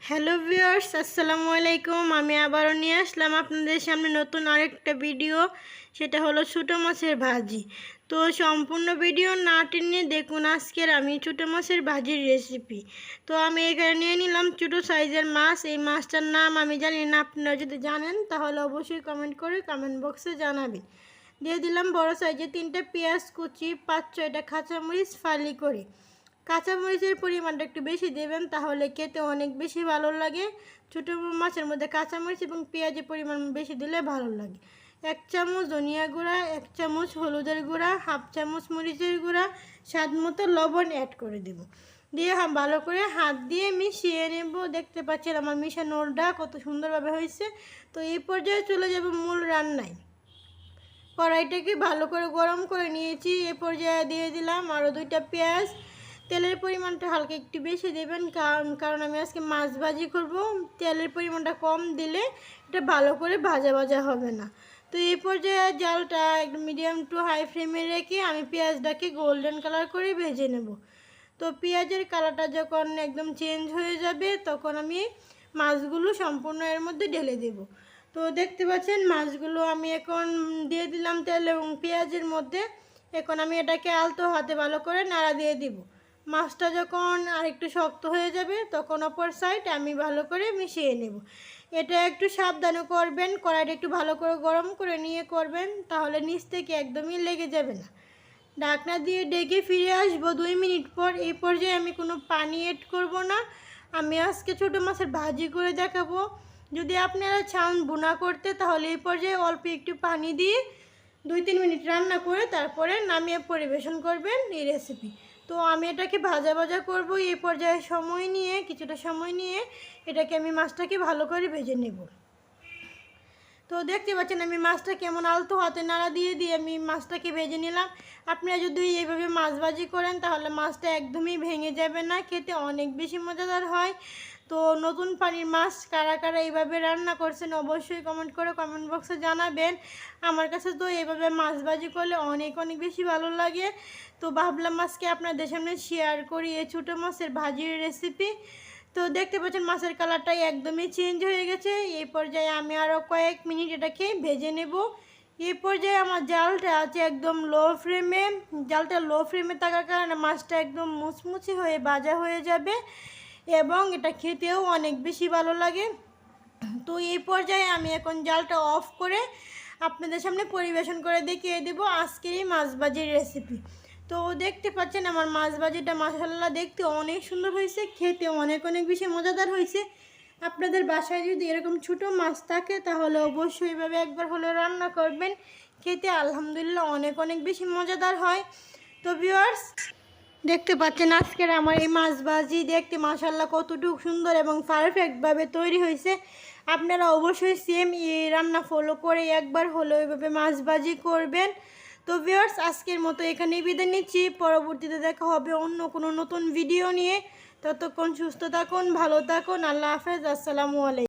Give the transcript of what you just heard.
Hello viewers, আসসালামু আলাইকুম। আমি আবারও নিয়ে আসলাম আপনাদের সামনে নতুন আরেকটা ভিডিও। সেটা হলো ছোটো মাছের ভাজি। তো সম্পূর্ণ ভিডিও না টেনে দেখুন আজকের আমি ছোটো মাছের ভাজির রেসিপি। তো আমি এখানে নিয়ে নিলাম ছোটো সাইজের মাছ। এই মাছটার নাম আমি জানি না, আপনারা যদি জানেন তাহলে অবশ্যই কমেন্ট করে কমেন্ট বক্সে জানাবেন। দিয়ে দিলাম বড় সাইজের 3টা পেঁয়াজ কুচি, 5-6টা কাঁচামরিচ ফালি করে। কাঁচামরিচের পরিমাণটা একটু বেশি দেবেন, তাহলে খেতে অনেক বেশি ভালো লাগে। ছোটো মাছের মধ্যে কাঁচামরিচ এবং পেঁয়াজের পরিমাণ বেশি দিলে ভালো লাগে। 1 চামচ ধনিয়া গুঁড়া, 1 চামচ হলুদের গুঁড়া, 1/2 চামচ মরিচের গুঁড়া, স্বাদ মতো লবণ অ্যাড করে দেব। দিয়ে ভালো করে হাত দিয়ে মিশিয়ে নেব। দেখতে পাচ্ছেন আমার মিশানোটা কত সুন্দরভাবে হয়েছে। তো এই পর্যায়ে চলে যাব মূল রান্নায়। কড়াইটাকে ভালো করে গরম করে নিয়েছি। এ পর্যায়ে দিয়ে দিলাম আরও 2টা পেঁয়াজ। তেলের পরিমাণটা হালকা একটু বেশি দেবেন, কারণ আমি আজকে মাছ ভাজি করব। তেলের পরিমাণটা কম দিলে এটা ভালো করে ভাজা ভাজা হবে না। তো এই পর্যায়ে জালটা একদম মিডিয়াম টু হাই ফ্লেমে রেখে আমি পেঁয়াজটাকে গোল্ডেন কালার করে ভেজে নেব। তো পেঁয়াজের কালারটা যখন একদম চেঞ্জ হয়ে যাবে তখন আমি মাছগুলো সম্পূর্ণ এর মধ্যে ঢেলে দেব। তো দেখতে পাচ্ছেন মাছগুলো আমি এখন দিয়ে দিলাম তেল এবং পেঁয়াজের মধ্যে। এখন আমি এটাকে আলতো হাতে ভালো করে নাড়া দিয়ে দিব। মাছটা যখন আরেকটু শক্ত হয়ে যাবে তখন অপর সাইড আমি ভালো করে মিশিয়ে নেব। এটা একটু সাবধানে করবেন, কড়াইটা একটু ভালো করে গরম করে নিয়ে করবেন, তাহলে নিচ থেকে একদমই লেগে যাবে না। ঢাকনা দিয়ে ডেকে ফিরে আসবো 2 মিনিট পর। এই পর্যায়ে আমি কোনো পানি এড করব না। আমি আজকে ছোটো মাছের ভাজি করে দেখাবো। যদি আপনারা চান ভুনা করতে, তাহলে এই পর্যায়ে অল্প একটু পানি দিয়ে 2-3 মিনিট রান্না করে তারপরে নামিয়ে পরিবেশন করবেন এই রেসিপি। তো আমি এটাকে ভাজা ভাজা করব। এই পর্যায়ে কিছুটা সময় নিয়ে এটাকে আমি মাছটাকে ভালো করে ভেজে নেব। তো দেখতে পাচ্ছেন আমি মাছটা কেমন আলতো হাতে নাড়া দিয়ে দিয়ে আমি মাছটাকে ভেজে নিলাম। আপনারা যদি এইভাবে মাছ ভাজি করেন তাহলে মাছটা একদমই ভেঙে যাবে না, খেতে অনেক বেশি মজাদার হয়। তো নতুন পানির মাছ কারা কারা এইভাবে রান্না করছেন অবশ্যই কমেন্ট করে কমেন্ট বক্সে জানাবেন। আমার কাছে তো এইভাবে মাছ ভাজি করলে অনেক অনেক বেশি ভালো লাগে। তো ভাবলাম আজকে আপনাদের সামনে শেয়ার করি এই ছোটো মাছের ভাজির রেসিপি। তো দেখতে পাচ্ছেন মাছের কালারটাই একদমই চেঞ্জ হয়ে গেছে। এই পর্যায়ে আমি আরও কয়েক মিনিট এটাকে ভেজে নেব। এই পর্যায়ে আমার জালটা আছে একদম লো ফ্লেমে। জালটা লো ফ্লেমে থাকার কারণে মাছটা একদম মুচমুচে হয়ে ভাজা হয়ে যাবে এবং এটা খেতেও অনেক বেশি ভালো লাগে। তো এই পর্যায়ে আমি এখন জালটা অফ করে আপনাদের সামনে পরিবেশন করে দেখিয়ে দেবো আজকের এই মাছ ভাজির রেসিপি। তো দেখতে পাচ্ছেন আমার মাছ ভাজিটা মাশাআল্লাহ দেখতে অনেক সুন্দর হয়েছে, খেতে অনেক অনেক বেশি মজাদার হয়েছে। আপনাদের বাসায় যদি এরকম ছোটো মাছ থাকে তাহলে অবশ্যই এভাবে একবার হলে রান্না করবেন, খেতে আলহামদুলিল্লাহ অনেক অনেক বেশি মজাদার হয়। তো ভিউয়ার্স, দেখতে পাচ্ছেন আজকের আমার এই মাছ ভাজি দেখতে মাশাআল্লাহ কতটুকু সুন্দর এবং পারফেক্টভাবে তৈরি হয়েছে। আপনারা অবশ্যই সেম এই রান্না ফলো করে একবার হলেও এইভাবে মাছ ভাজি করবেন। তো ভিউয়ার্স, আজকের মতো এখানেই বিদায় নিচ্ছি। পরবর্তীতে দেখা হবে অন্য কোনো নতুন ভিডিও নিয়ে। ততক্ষণ সুস্থ থাকুন, ভালো থাকুন। আল্লাহ হাফেজ, আসসালামু আলাইকুম।